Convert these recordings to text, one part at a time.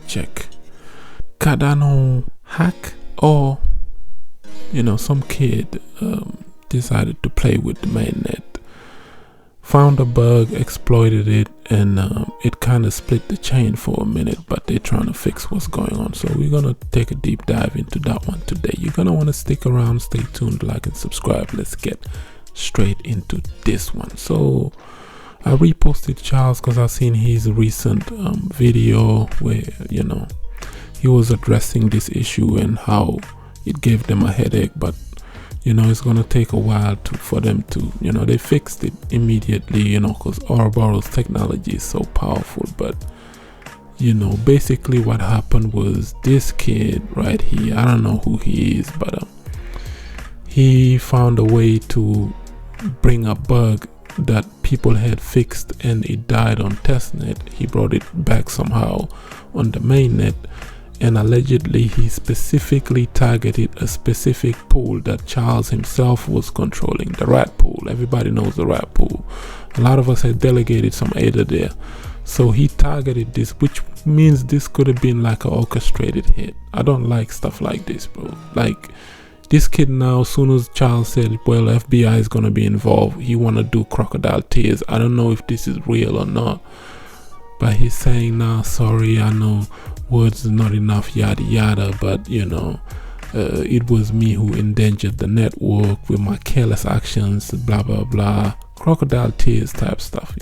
check. Cardano hack, or some kid decided to play with the mainnet, found a bug, exploited it, and it kind of split the chain for a minute, but they're trying to fix what's going on. So we're gonna take a deep dive into that one today. You're gonna want to stick around, stay tuned, like and subscribe. Let's get straight into this one. So I reposted Charles because I've seen his recent video where he was addressing this issue and how it gave them a headache, but it's gonna take a while for them to they fixed it immediately, because Ouroboros technology is so powerful. But basically what happened was this kid right here, I don't know who he is, but he found a way to bring a bug that people had fixed and it died on testnet. He brought it back somehow on the mainnet, and allegedly he specifically targeted a specific pool that Charles himself was controlling, the rat pool. Everybody knows the rat pool. A lot of us had delegated some ADA there. So he targeted this, which means this could have been like an orchestrated hit. I don't like stuff like this, bro. Like this kid now, as soon as Charles said, well, FBI is going to be involved, he want to do crocodile tears. I don't know if this is real or not, but he's saying, nah, sorry, I know words is not enough, yada yada, but it was me who endangered the network with my careless actions, blah blah blah, crocodile tears type stuff.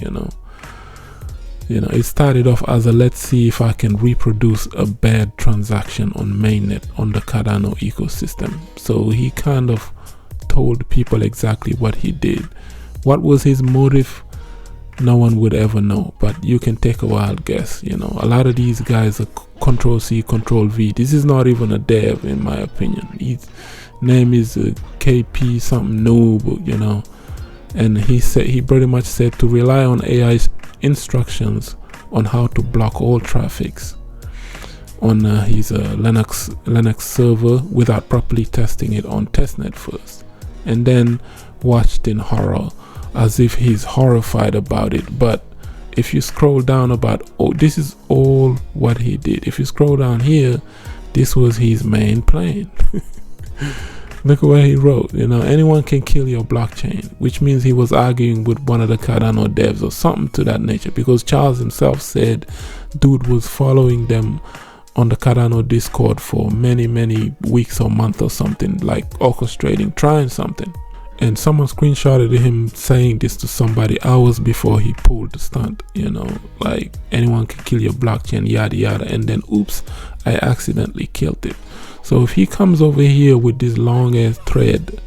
It started off as a let's see if I can reproduce a bad transaction on mainnet on the Cardano ecosystem. So he kind of told people exactly what he did. What was his motive? No one would ever know, but you can take a wild guess. A lot of these guys are Control C, Control V. This is not even a dev, in my opinion. His name is KP something noob, and he pretty much said to rely on AI instructions on how to block all traffics on his Linux server without properly testing it on testnet first, and then watched in horror as if he's horrified about it. But if you scroll down this is all what he did. If you scroll down here, this was his main plan. Look at what he wrote. Anyone can kill your blockchain, which means he was arguing with one of the Cardano devs or something to that nature, because Charles himself said dude was following them on the Cardano Discord for many weeks or months or something, like orchestrating, trying something. And someone screenshotted him saying this to somebody hours before he pulled the stunt, like anyone can kill your blockchain, yada yada, and then oops, I accidentally killed it. So if he comes over here with this long ass thread,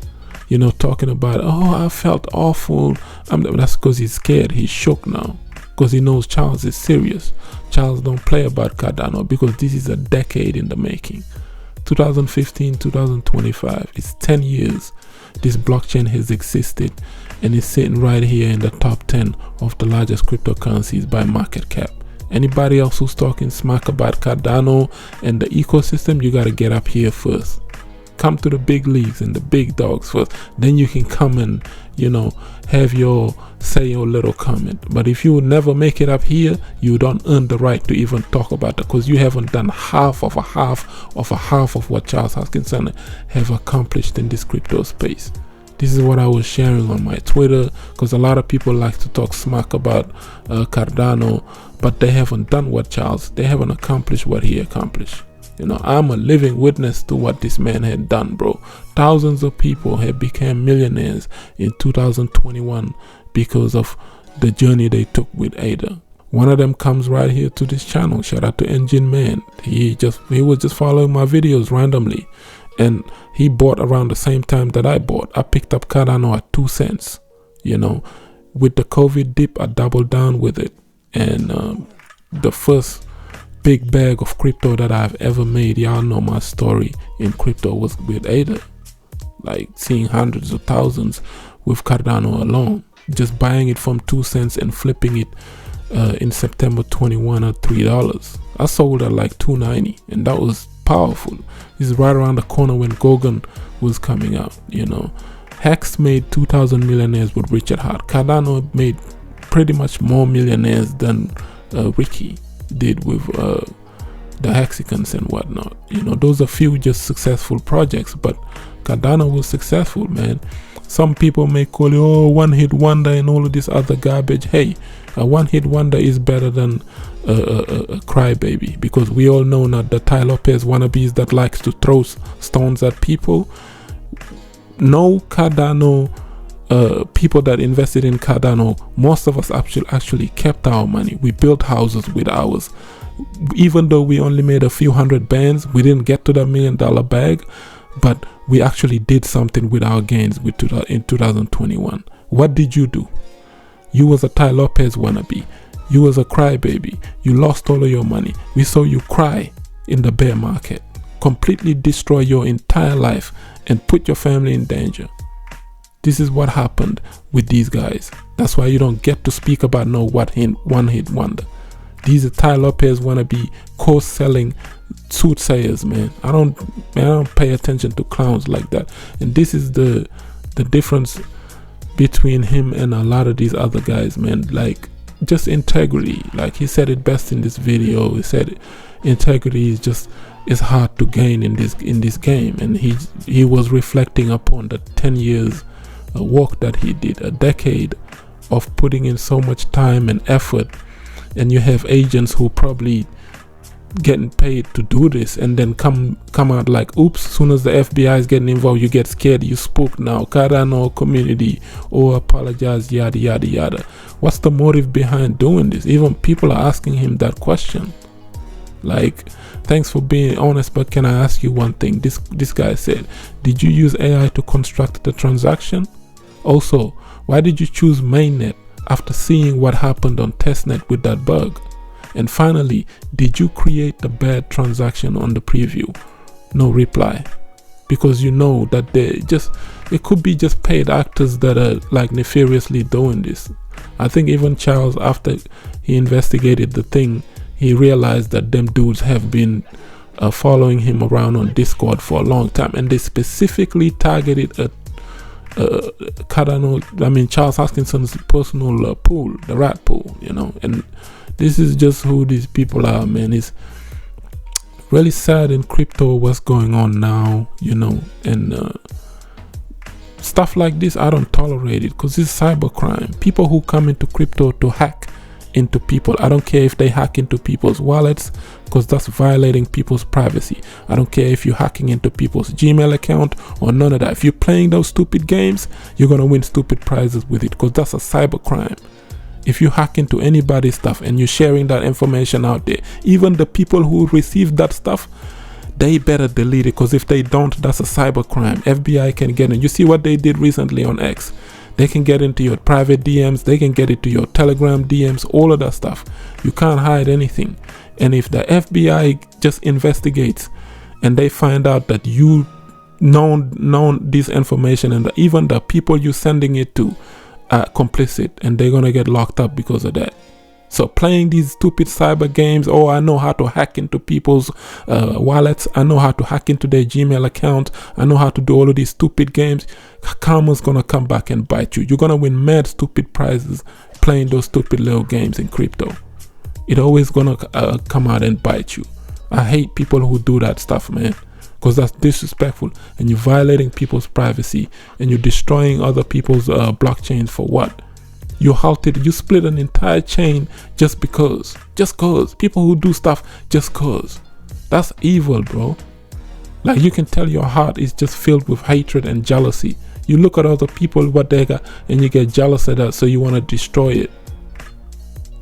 talking about, oh, I felt awful, that's because he's scared. He's shook now because he knows Charles is serious. Charles don't play about Cardano because this is a decade in the making. 2015, 2025, it's 10 years this blockchain has existed, and it's sitting right here in the top 10 of the largest cryptocurrencies by market cap. Anybody else who's talking smack about Cardano and the ecosystem, you got to get up here first. Come to the big leagues and the big dogs first, then you can come and have say your little comment. But if you never make it up here, you don't earn the right to even talk about it, because you haven't done half of what Charles Hoskinson have accomplished in this crypto space. This is what I was sharing on my Twitter, because a lot of people like to talk smack about Cardano, but they haven't done what they haven't accomplished what he accomplished. I'm a living witness to what this man had done, bro. Thousands of people have become millionaires in 2021 because of the journey they took with ADA. One of them comes right here to this channel. Shout out to Engine Man. He was just following my videos randomly, and he bought around the same time that I bought. I picked up Cardano at 2 cents. With the COVID dip, I doubled down with it, and the first big bag of crypto that I've ever made, y'all know my story in crypto, was with ADA. Like seeing hundreds of thousands with Cardano alone, just buying it from 2 cents and flipping it in September 21 at $3. I sold at like $2.90, and that was powerful. This is right around the corner when Gogan was coming out. Hex made 2,000 millionaires with Richard Hart. Cardano made pretty much more millionaires than Ricky did with the hexicans and whatnot. You know, those are few just successful projects, but Cardano was successful, man. Some people may call it, oh, one-hit wonder and all of this other garbage. Hey, a one-hit wonder is better than a crybaby, because we all know now the Tai Lopez wannabes that likes to throw stones at people. No Cardano people that invested in Cardano, most of us actually kept our money. We built houses with ours. Even though we only made a few hundred bands, we didn't get to the $1 million bag, but we actually did something with our gains in 2021. What did you do? You was a Tai Lopez wannabe. You was a crybaby. You lost all of your money. We saw you cry in the bear market, completely destroy your entire life and put your family in danger. This is what happened with these guys. That's why you don't get to speak about no one-hit wonder. These are Tai Lopez wannabe course-selling soothsayers, man. I don't pay attention to clowns like that. And this is the difference between him and a lot of these other guys, man. Like, just integrity. Like he said it best in this video. He said integrity is hard to gain in this game, and he was reflecting upon the 10 years work that he did, a decade of putting in so much time and effort, and you have agents who probably getting paid to do this, and then come out like, oops, as soon as the FBI is getting involved, you get scared, you spook now, Cardano community, or apologize, yada yada yada. What's the motive behind doing this? Even people are asking him that question. Like, thanks for being honest, but can I ask you one thing? This guy said, did you use AI to construct the transaction? Also, why did you choose mainnet after seeing what happened on testnet with that bug? And finally, did you create the bad transaction on the preview? No reply, because you know that it could be just paid actors that are like nefariously doing this. I think even Charles, after he investigated the thing, he realized that them dudes have been following him around on Discord for a long time, and they specifically targeted Cardano, Charles Hoskinson's personal pool, the rat pool, you know. And this is just who these people are, man. It's really sad in crypto what's going on now, you know, and stuff like this I don't tolerate it, because it's cybercrime. People who come into crypto to hack into people, I don't care if they hack into people's wallets, because that's violating people's privacy. I don't care if you're hacking into people's Gmail account or none of that. If you're playing those stupid games, you're gonna win stupid prizes with it, because that's a cybercrime. If you hack into anybody's stuff and you're sharing that information out there, even the people who receive that stuff, they better delete it, because if they don't, that's a cybercrime. FBI can get in. You see what they did recently on X? They can get into your private DMs, they can get into your Telegram DMs, all of that stuff. You can't hide anything. And if the FBI just investigates and they find out that you know this information, and even the people you're sending it to are complicit, and they're gonna get locked up because of that. So playing these stupid cyber games, oh, I know how to hack into people's wallets, I know how to hack into their Gmail account, I know how to do all of these stupid games, karma's gonna come back and bite you. You're gonna win mad stupid prizes playing those stupid little games in crypto. It always gonna come out and bite you. I hate people who do that stuff, man, because that's disrespectful, and you're violating people's privacy, and you're destroying other people's blockchains for what? You split an entire chain just cause. People who do stuff just cause. That's evil, bro. Like, you can tell your heart is just filled with hatred and jealousy. You look at other people, what they got, and you get jealous of that, so you want to destroy it.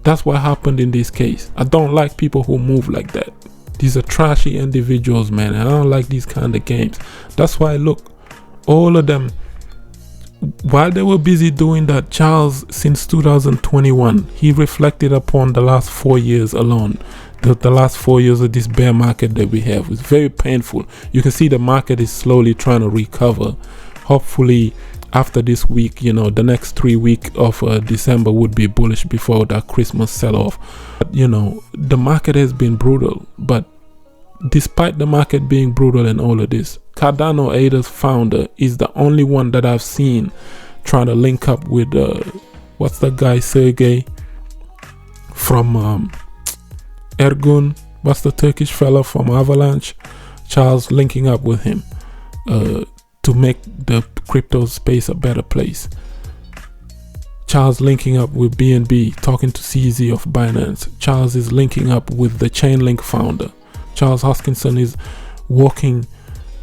That's what happened in this case. I don't like people who move like that. These are trashy individuals, man, and I don't like these kind of games. That's why, look, all of them, while they were busy doing that, Charles, since 2021, he reflected upon the last 4 years alone. The last 4 years of this bear market that we have. It's very painful. You can see the market is slowly trying to recover. Hopefully, after this week, you know, the next 3 weeks of December would be bullish before that Christmas sell-off. But, you know, the market has been brutal. But despite the market being brutal and all of this, Cardano Ada's founder is the only one that I've seen trying to link up with what's that guy, Sergey from Ergun, what's the Turkish fella from Avalanche, Charles, linking up with him to make the crypto space a better place. Charles linking up with BNB, talking to CZ of Binance. Charles is linking up with the Chainlink founder. Charles Hoskinson is working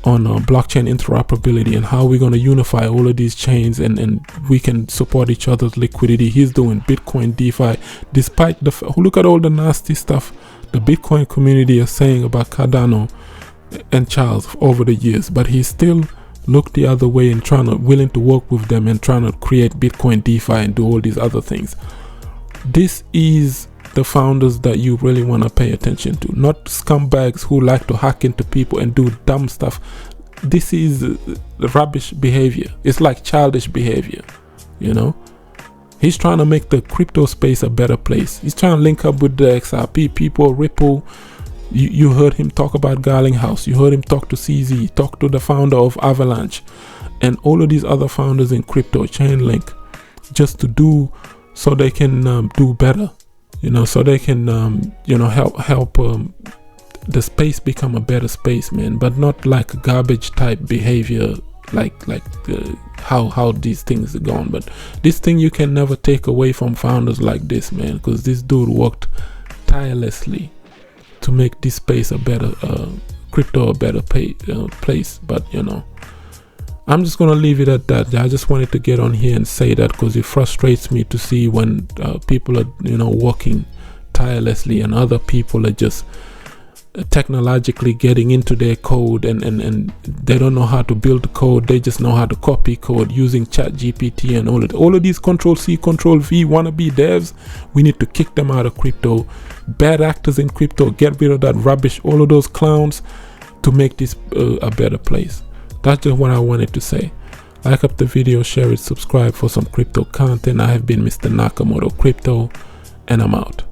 on blockchain interoperability and how we're going to unify all of these chains and we can support each other's liquidity. He's doing Bitcoin DeFi, despite look at all the nasty stuff the Bitcoin community is saying about Cardano and Charles over the years, but he still looked the other way and willing to work with them and trying to create Bitcoin DeFi and do all these other things. This is the founders that you really want to pay attention to, not scumbags who like to hack into people and do dumb stuff. This is rubbish behavior. It's like childish behavior, you know. He's trying to make the crypto space a better place. He's trying to link up with the XRP people, Ripple. You heard him talk about Garlinghouse. You heard him talk to CZ, talk to the founder of Avalanche and all of these other founders in crypto, Chainlink, just to do so they can do better. You know, so they can, help the space become a better space, man. But not like garbage type behavior, like how these things are gone. But this thing you can never take away from founders like this, man, because this dude worked tirelessly to make this space a better, crypto a better place. But you know, I'm just gonna leave it at that. I just wanted to get on here and say that because it frustrates me to see when people are, working tirelessly and other people are just technologically getting into their code and they don't know how to build the code. They just know how to copy code using ChatGPT and all of these Control-C, Control-V wannabe devs. We need to kick them out of crypto. Bad actors in crypto, get rid of that rubbish, all of those clowns, to make this a better place. That's just what I wanted to say. Like up the video, share it, subscribe for some crypto content. I have been Mr. Nakamoto Crypto, and I'm out.